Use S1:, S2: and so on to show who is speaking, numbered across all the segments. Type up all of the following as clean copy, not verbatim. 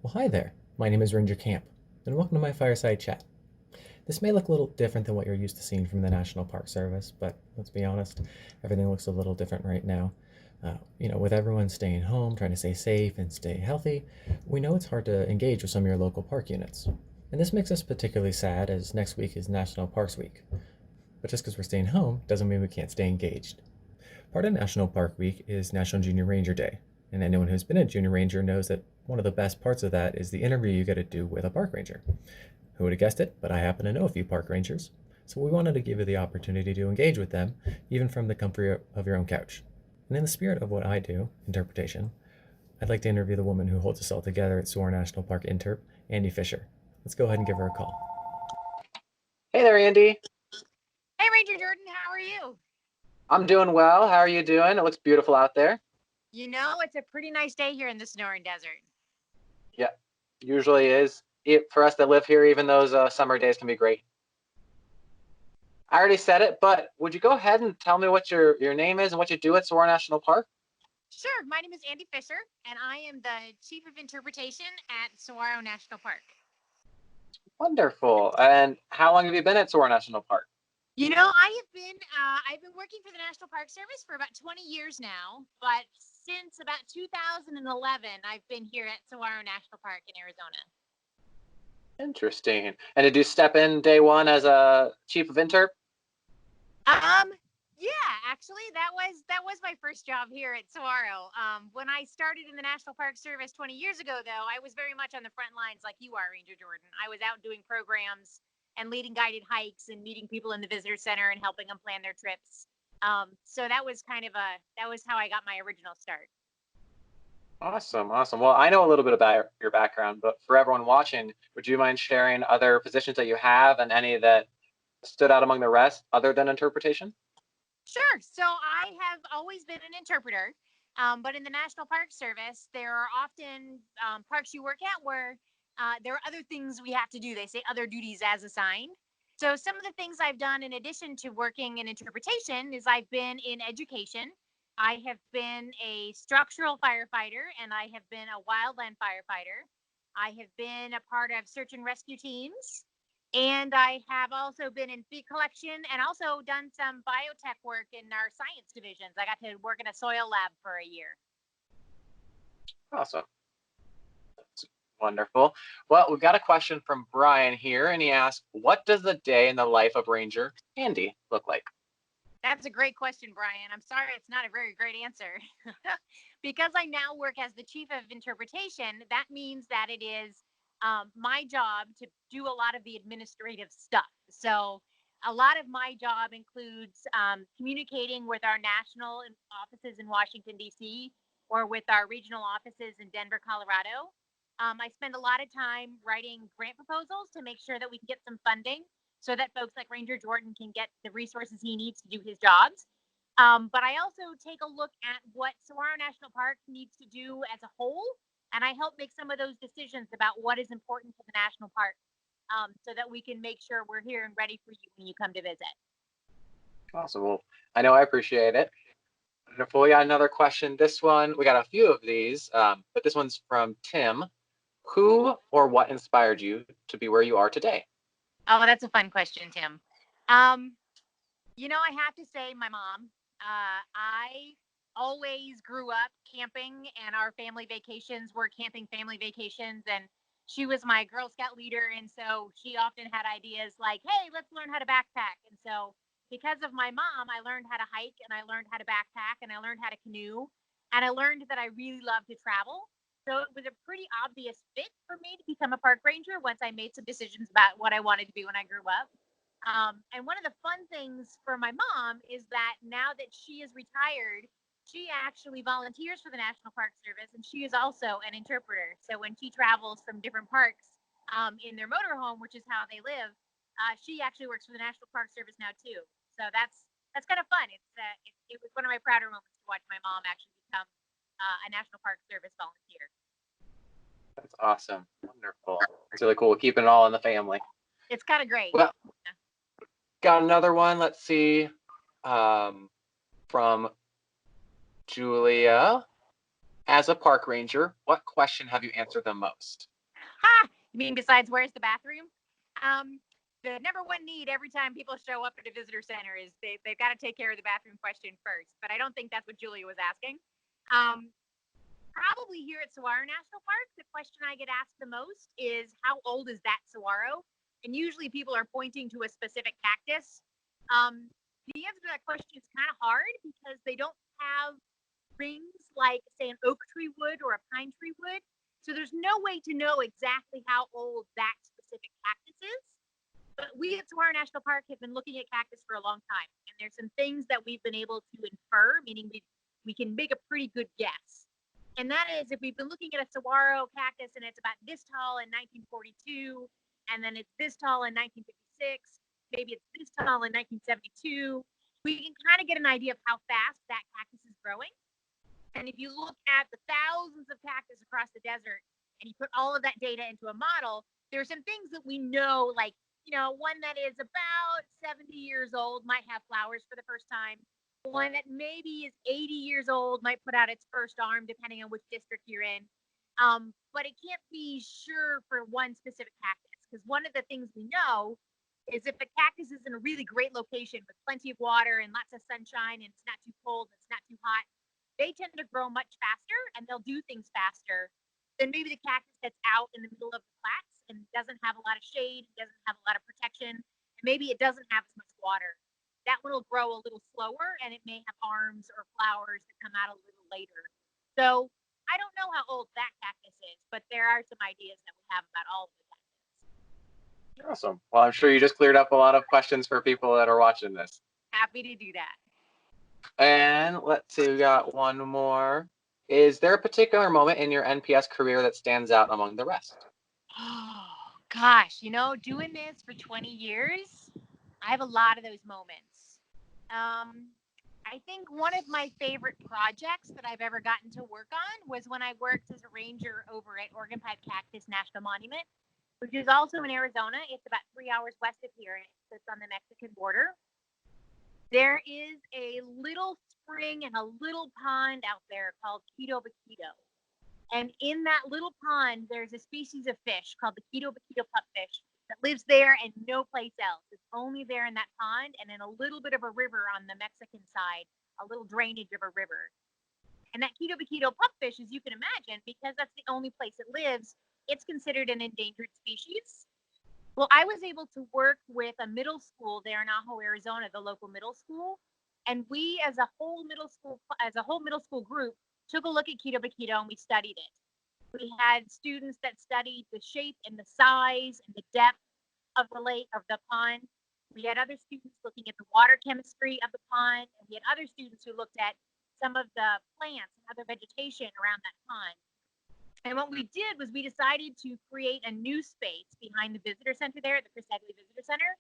S1: Well, hi there. My name is Ranger Camp, and welcome to my Fireside chat. This may look a little different than what you're used to seeing from the National Park Service, but let's be honest, everything looks a little different right now. With everyone staying home, trying to stay safe and stay healthy, we know it's hard to engage with some of your local park units. And this makes us particularly sad as next week is National Parks Week. But just because we're staying home doesn't mean we can't stay engaged. Part of National Park Week is National Junior Ranger Day, and anyone who's been a junior ranger knows that one of the best parts of that is the interview you get to do with a park ranger. Who would have guessed it, but I happen to know a few park rangers, so we wanted to give you the opportunity to engage with them, even from the comfort of your own couch. And in the spirit of what I do, interpretation, I'd like to interview the woman who holds us all together at Saguaro National Park Interp, Andy Fisher. Let's go ahead and give her a call.
S2: Hey there, Andy.
S3: Hey, Ranger Jordan, how are you?
S2: I'm doing well. How are you doing? It looks beautiful out there.
S3: You know, it's a pretty nice day here in the Sonoran Desert.
S2: Yeah, usually is. For us that live here, even those summer days can be great. I already said it, but would you go ahead and tell me what your name is and what you do at Saguaro National Park?
S3: Sure, my name is Andy Fisher, and I am the Chief of Interpretation at Saguaro National Park.
S2: Wonderful. And how long have you been at Saguaro National Park?
S3: You know, I've been working for the National Park Service for about 20 years now, but since about 2011, I've been here at Saguaro National Park in Arizona.
S2: Interesting. And did you step in day one as a chief of interp?
S3: Yeah, actually, that was my first job here at Saguaro. When I started in the National Park Service 20 years ago, though, I was very much on the front lines like you are, Ranger Jordan. I was out doing programs and leading guided hikes and meeting people in the visitor center and helping them plan their trips. So that was that was how I got my original start.
S2: Awesome, awesome. Well, I know a little bit about your background, but for everyone watching, would you mind sharing other positions that you have and any that stood out among the rest other than interpretation?
S3: Sure. So I have always been an interpreter, but in the National Park Service, there are often parks you work at where there are other things we have to do. They say other duties as assigned. So some of the things I've done in addition to working in interpretation is I've been in education. I have been a structural firefighter and I have been a wildland firefighter. I have been a part of search and rescue teams. And I have also been in feed collection and also done some biotech work in our science divisions. I got to work in a soil lab for a year.
S2: Awesome. That's wonderful. Well, we've got a question from Brian here, and he asked, what does the day in the life of Ranger Andy look like?
S3: That's a great question, Brian. I'm sorry it's not a very great answer. Because I now work as the chief of interpretation, that means that it is my job to do a lot of the administrative stuff. So, a lot of my job includes communicating with our national offices in Washington, D.C., or with our regional offices in Denver, Colorado. I spend a lot of time writing grant proposals to make sure that we can get some funding so that folks like Ranger Jordan can get the resources he needs to do his jobs. But I also take a look at what Saguaro National Park needs to do as a whole, and I help make some of those decisions about what is important to the national park, so that we can make sure we're here and ready for you when you come to visit.
S2: Awesome. Well, I know I appreciate it. Wonderful. We got another question. This one, we got a few of these, but this one's from Tim. Who or what inspired you to be where you are today?
S3: Oh, that's a fun question, Tim. Um, I have to say, my mom. I always grew up camping, and our family vacations were camping family vacations. And she was my Girl Scout leader. And so she often had ideas like, hey, let's learn how to backpack. And so, because of my mom, I learned how to hike and I learned how to backpack and I learned how to canoe. And I learned that I really love to travel. So it was a pretty obvious fit for me to become a park ranger once I made some decisions about what I wanted to be when I grew up. And one of the fun things for my mom is that now that she is retired, she actually volunteers for the National Park Service, and she is also an interpreter. So when she travels from different parks in their motorhome, which is how they live, she actually works for the National Park Service now too. So that's kind of fun. It was one of my prouder moments to watch my mom actually become a National Park Service volunteer.
S2: That's awesome. Wonderful. It's really cool keeping it all in the family.
S3: It's kind of great.
S2: Well, got another one. Let's see. From Julia. As a park ranger, what question have you answered the most?
S3: Ha! You mean besides where's the bathroom? The number one need every time people show up at a visitor center is they've got to take care of the bathroom question first. But I don't think that's what Julia was asking. Um, Probably here at Saguaro National Park, the question I get asked the most is how old is that saguaro? And usually people are pointing to a specific cactus. The answer to that question is kind of hard because they don't have rings like, say, an oak tree would or a pine tree would. So there's no way to know exactly how old that specific cactus is. But we at Saguaro National Park have been looking at cactus for a long time. And there's some things that we've been able to infer, meaning we can make a pretty good guess. And that is if we've been looking at a saguaro cactus and it's about this tall in 1942, and then it's this tall in 1956, maybe it's this tall in 1972, we can kind of get an idea of how fast that cactus is growing. And if you look at the thousands of cactus across the desert and you put all of that data into a model, there are some things that we know, like, one that is about 70 years old might have flowers for the first time. One that maybe is 80 years old might put out its first arm, depending on which district you're in. But it can't be sure for one specific cactus, because one of the things we know is if a cactus is in a really great location with plenty of water and lots of sunshine and it's not too cold, it's not too hot, they tend to grow much faster and they'll do things faster than maybe the cactus that's out in the middle of the flats and doesn't have a lot of shade, doesn't have a lot of protection, and maybe it doesn't have as much water. That one will grow a little slower and it may have arms or flowers that come out a little later. So I don't know how old that cactus is, but there are some ideas that we have about all of the cactus.
S2: Awesome. Well, I'm sure you just cleared up a lot of questions for people that are watching this.
S3: Happy to do that.
S2: And let's see, we got one more. Is there a particular moment in your NPS career that stands out among the rest?
S3: Oh, gosh, doing this for 20 years, I have a lot of those moments. I think one of my favorite projects that I've ever gotten to work on was when I worked as a ranger over at Oregon Pied Cactus National Monument, which is also in Arizona. It's about 3 hours west of here. It's on the Mexican border. There is a little spring and a little pond out there called Quito Baquito. And in that little pond, there's a species of fish called the Quito Baquito pupfish that lives there and no place else. It's only there in that pond and in a little bit of a river on the Mexican side, a little drainage of a river. And that Quito Baquito pupfish, as you can imagine, because that's the only place it lives, it's considered an endangered species. Well, I was able to work with a middle school there in Ajo, Arizona, the local middle school. And we, as a whole middle school group, took a look at Quito Baquito and we studied it. We had students that studied the shape and the size and the depth of the lake, of the pond. We had other students looking at the water chemistry of the pond, and we had other students who looked at some of the plants and other vegetation around that pond. And what we did was we decided to create a new space behind the visitor center there at the Chris Egley Visitor Center.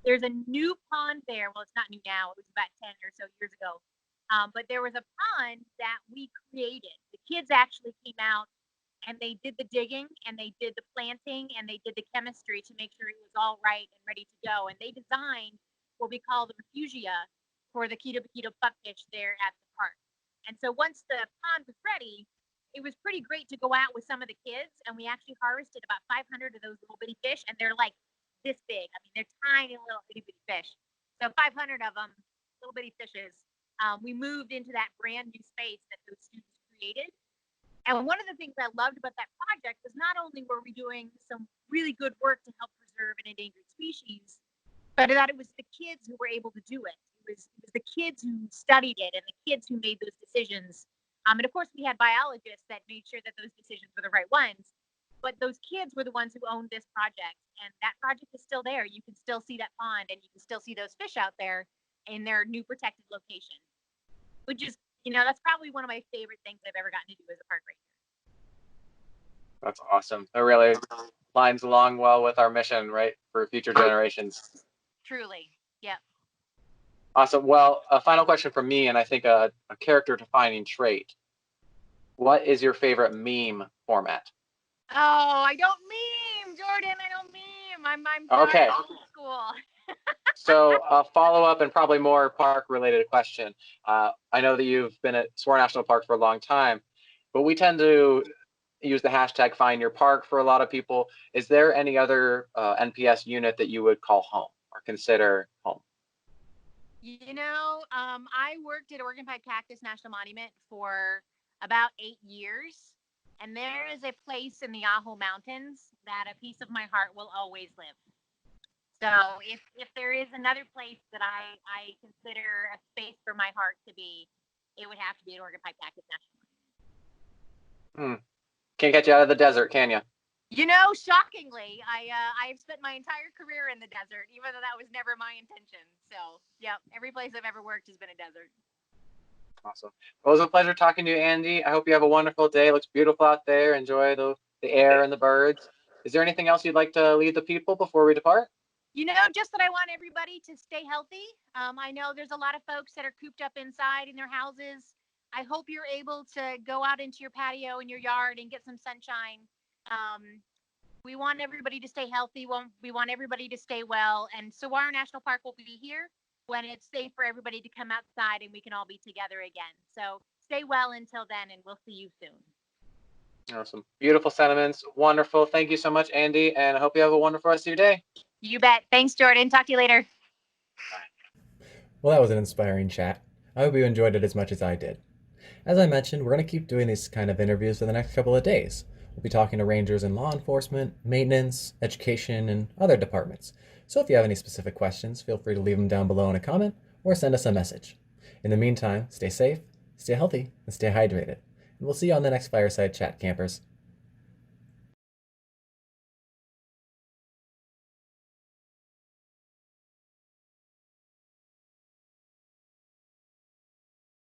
S3: There's a new pond there. Well, it's not new now. It was about 10 or so years ago. But there was a pond that we created. The kids actually came out and they did the digging and they did the planting and they did the chemistry to make sure it was all right and ready to go. And they designed what we call the refugia for the Quito Baquito pupfish there at the park. And so once the pond was ready, it was pretty great to go out with some of the kids, and we actually harvested about 500 of those little bitty fish, and they're like this big. I mean, they're tiny little itty bitty fish. So 500 of them, little bitty fishes. We moved into that brand new space that those students created. And one of the things I loved about that project was not only were we doing some really good work to help preserve an endangered species, but that it was the kids who were able to do it. It was the kids who studied it and the kids who made those decisions. And of course, we had biologists that made sure that those decisions were the right ones. But those kids were the ones who owned this project. And that project is still there. You can still see that pond and you can still see those fish out there in their new protected location, which is, that's probably one of my favorite things I've ever gotten to do as a park ranger.
S2: That's awesome. It really lines along well with our mission, right, for future generations.
S3: Truly. Yep.
S2: Awesome. Well, a final question from me, and I think a character defining trait. What is your favorite meme format?
S3: Oh, I don't meme, Jordan. I don't meme. I'm
S2: Okay.
S3: old school.
S2: So a follow-up and probably more park-related question. I know that you've been at Saguaro National Park for a long time, but we tend to use the hashtag find your park for a lot of people. Is there any other NPS unit that you would call home or consider home?
S3: I worked at Oregon Pied Cactus National Monument for about 8 years, and there is a place in the Ajo Mountains that a piece of my heart will always live. So if there is another place that I consider a space for my heart to be, it would have to be at Oregon Pied Cactus National Monument.
S2: Can't get you out of the desert, can you?
S3: Shockingly, I've spent my entire career in the desert, even though that was never my intention. So, yeah, every place I've ever worked has been a desert.
S2: Awesome. Well, it was a pleasure talking to you, Andy. I hope you have a wonderful day. It looks beautiful out there. Enjoy the air and the birds. Is there anything else you'd like to leave the people before we depart?
S3: Just that I want everybody to stay healthy. I know there's a lot of folks that are cooped up inside in their houses. I hope you're able to go out into your patio in your yard and get some sunshine. We want everybody to stay healthy. We want everybody to stay well. And Saguaro National Park will be here when it's safe for everybody to come outside and we can all be together again. So stay well until then, and we'll see you soon.
S2: Awesome. Beautiful sentiments. Wonderful. Thank you so much, Andy. And I hope you have a wonderful rest of your day.
S3: You bet. Thanks, Jordan. Talk to you later.
S1: Well, that was an inspiring chat. I hope you enjoyed it as much as I did. As I mentioned, we're going to keep doing these kind of interviews for the next couple of days. We'll be talking to rangers in law enforcement, maintenance, education, and other departments. So if you have any specific questions, feel free to leave them down below in a comment or send us a message. In the meantime, stay safe, stay healthy, and stay hydrated. And we'll see you on the next Fireside Chat, campers.